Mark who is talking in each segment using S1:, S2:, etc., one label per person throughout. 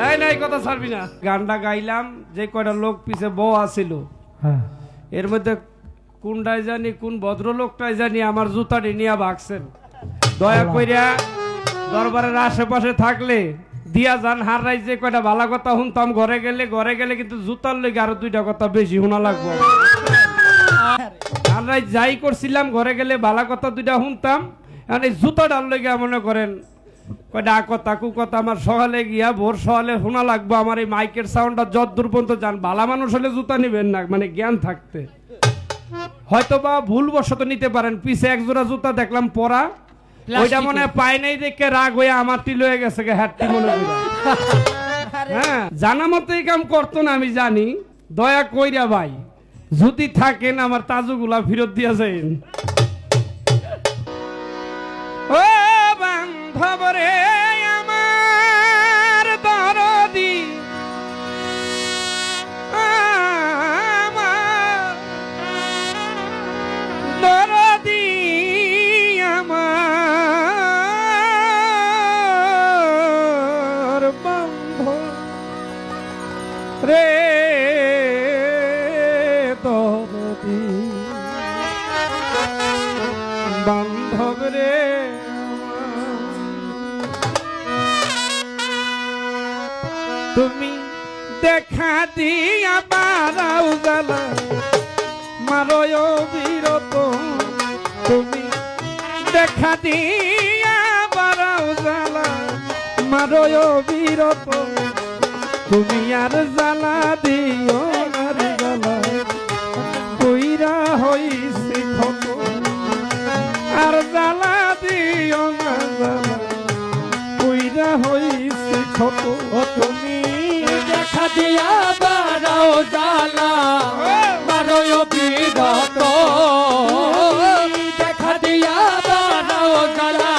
S1: এই নাই কথা ছাড়বি না। গানটা গাইলাম, যে কয়টা লোক পিছে বউ আছিল, এর মধ্যে কোনটাই জানি, কোন ভদ্রলোকটাই জানি আমার জুতাটি নিয়ে ভাগছেন। দয়া কইরা দরবারের আশেপাশে থাকলে দিয়া যান, হাররাই যে কয়টা ভালো কথা শুনতাম ঘরে গেলে কিন্তু জুতার লেগে আরো দুইটা কথা বেশি শোনা লাগবো। হাররাই যাই করছিলাম ঘরে গেলে ভালো কথা দুইটা শুনতাম, এখন এই জুতাটার লেগে মনে করেন কয়টা কথা কুকথা আমার সকালে গিয়া ভোর সকালে শোনা লাগবো। আমার এই মাইকের সাউন্ডটা যত দূর পর্যন্ত যান, ভালো মানুষ হলে জুতা নিবেন না, মানে জ্ঞান থাকতে। হয়তো বা ভুলবশত নিতে পারেন, পিছে এক জোড়া জুতা দেখলাম পরা, ওইটা মনে পায় নাই দেখে রাগ হয়ে আমারটি লয়ে গেছে হ্যাটটি মনে করি। হ্যাঁ, জানা মতো এই কাম করতো না আমি জানি। দয়া কইরা ভাই যদি থাকেন আমার তাজুগুলা ফেরত দিয়া যাইন। ও বান্ধব রে আমার দরদি, আমার দরদি, আমার বান্ধব রে দরদি, বান্ধব রে তুমি দেখা দিয়া বারাও জ্বালা মারয় বিরত, তুমি দেখা দিয়া বারাও জ্বালা মারয় বিরত, তুমি আর জ্বালা দিও আর জ্বালা কইরা হইছি ক্ষত, আর জ্বালা দিও না জ্বালা কইরা হইছি ক্ষত।
S2: তুমি দেখা দিয়া বারাও জ্বালা মারয় বিরত, দেখা দিয়া বারাও জ্বালা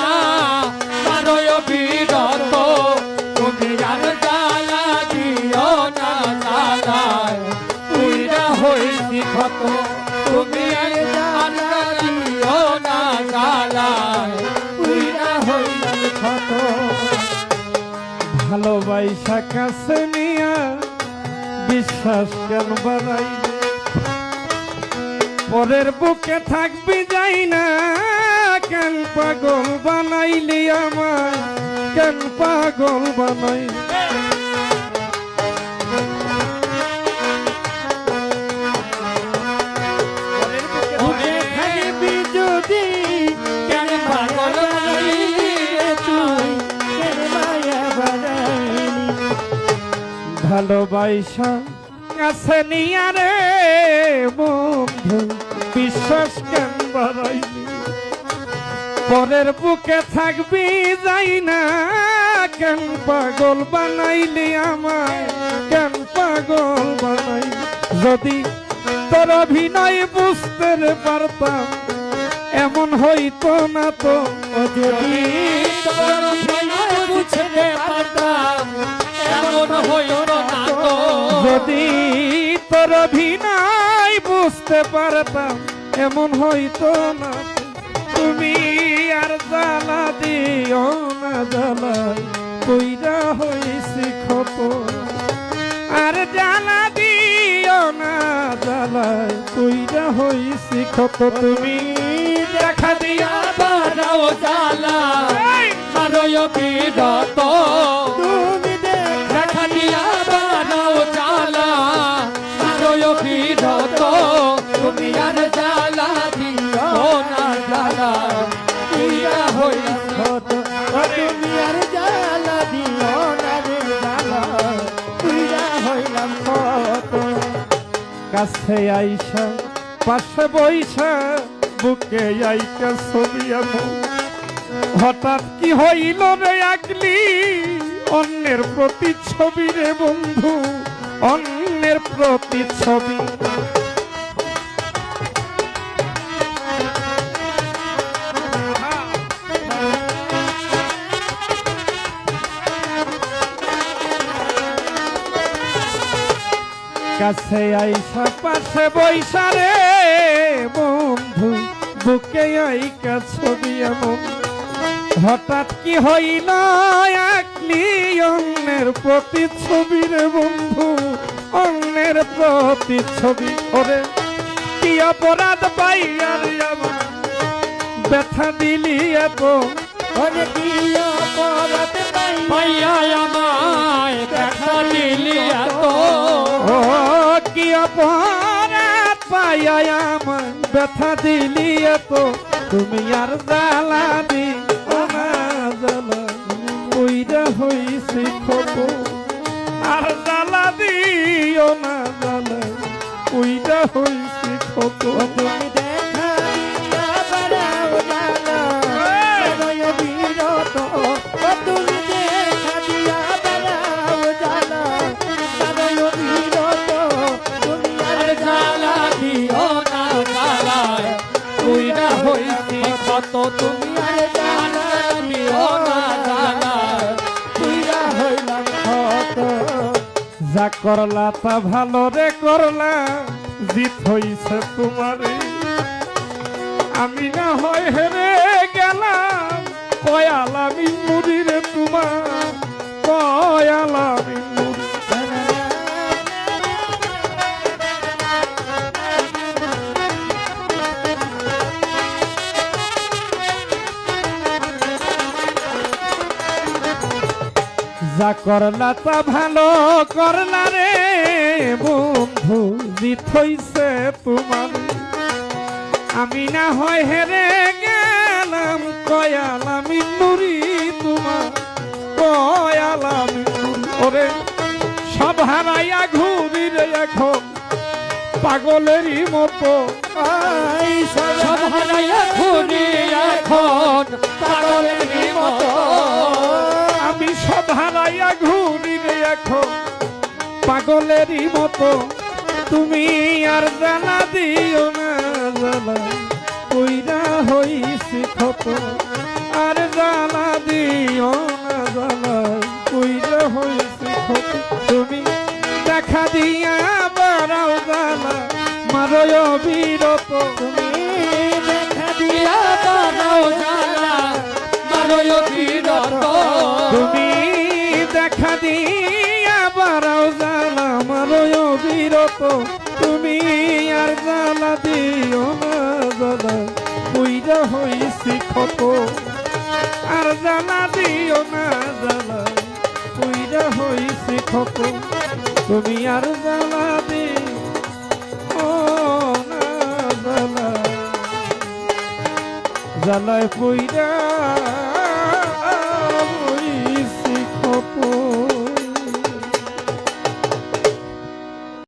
S2: মারয় বিরত, তুমি আর জ্বালা দিও না জ্বালা কইরা হইছি ক্ষত, তুমি আর জ্বালা দিও না জ্বালা কইরা হইছি ক্ষত।
S1: ভালোবাসা কাছে নিয়া বিশ্বাস কেন বাড়াইলে, পরের বুকে থাকবি যাই না, কেন পাগল বানাইলি আমার, কেন পাগল বানাইলি।
S2: বুকে থাকবি যদি কেন পাগল বানাইলি তুই, কেন মায়া বানাইলি।
S1: ভালোবাসা কাছে নিয়া রে বন্ধু বিশ্বাস কেন বাড়াইলি, পরের বুকে থাকবি যাই না, কেন পাগল বানাইলি আমায়, কেন পাগল বানাইলি। যদি তোর অভিনয় বুঝতে পারতাম এমন হইতো না তো,
S2: যদি তোর অভিনয় বুঝতে পারতাম এমন হইতো না তো,
S1: যদি তোর অভিনয় বুঝতে পারতাম এমন হইতো না। তুমি আর জ্বালা দিও না জ্বালা কইরা হইছি ক্ষত, আর জ্বালা দিও না জ্বালা কইরা হইছি ক্ষত। তুমি
S2: দেখা দিয়া বারাও জ্বালা মারয় বিরত, তুমি দেখা দিয়া বারাও জ্বালা মারয় বিরত, তুমি আর জ্বালা দিও না জ্বালা কইরা হইছি ক্ষত, তুমি আর জ্বালা দিও না রে জ্বালা কইরা হইলাম ক্ষত।
S1: কাছে আইসা পাশে বইসা বুকে আইকা ছবি আমো, হঠাৎ কি হইল রে আগলি, অন্যের প্রতিচ্ছবি রে বন্ধু, অন্যের প্রতিচ্ছবি। কাছে আইসা পাশে বইসা রে বন্ধু, বুকে আইকা ছবি এমন, হঠাৎ কি হইল এক দিলি অন্যের প্রতিচ্ছবি রে বন্ধু, অন্যের প্রতিচ্ছবি। ওরে কি অপরাধ পাইয়া রে আমার ব্যথা দিলি এত,
S2: ওরে কি অপরাধ পাইয়া আমায় ব্যথা দিলি এত,
S1: ও কি অপরাধ পাইয়া আমার ব্যথা দিলি এত, তুমি আর জ্বালা দিও না জ্বালা কইরা হইছি ক্ষত, আর জ্বালা দিও না জ্বালা কইরা হইছি ক্ষত।
S2: তুমি দেখা দিয়া বাড়াও জ্বালা হৃদয় বিরত, তুমি দেখা দিয়া বাড়াও জ্বালা হৃদয় বিরত, তুমি আর জ্বালা দিও না জ্বালায় কইরা হইছি ক্ষত, তুমি আর জ্বালা দিও না জ্বালায় কইরা হইলাম ক্ষত।
S1: যা করলা তা ভালো রে করলা, জিত হইছে তোমারে, আমি না হয় হেরে গেলাম, কয়ালামি মুড়ি রে তোমার, কয়ালামি মুড়ি। যা করলা তা ভালো করলা রে বন্ধু, জিত হইছে তোমার, আমি না হয় হেরে গেলাম, কয়ালামি নুরি তোমার, কয়ালামি নুরি। ওরে সব হারাইয়া ঘুরি রে এখন পাগলেরই মতো,
S2: সব হারাইয়া ঘুরি এখন পাগলেরই মতো,
S1: আমি সব হারাইয়া ঘুরি রে এখন পাগলেরই মতো, তুমি আর জ্বালা দিও না জ্বালা কইরা হইছি ক্ষত, আর জ্বালা দিও না জ্বালা কইরা হইছি ক্ষত। তুমি দেখা দিয়া বাড়াও জ্বালা মারয় বিরত,
S2: তুমি দেখা দিয়া বাড়াও জ্বালা মারয় বিরত,
S1: তুমি দেখা দিয়া বাড়াও জ্বালা মারয় বিরত, তুমি আর জ্বালা দিও না জ্বালা কইরা হইছি ক্ষত, আর জ্বালা দিও না জ্বালা কইরা হইছি ক্ষত, তুমি আর জ্বালা দিও না জ্বালা জ্বালায় কইরা হইছি ক্ষত।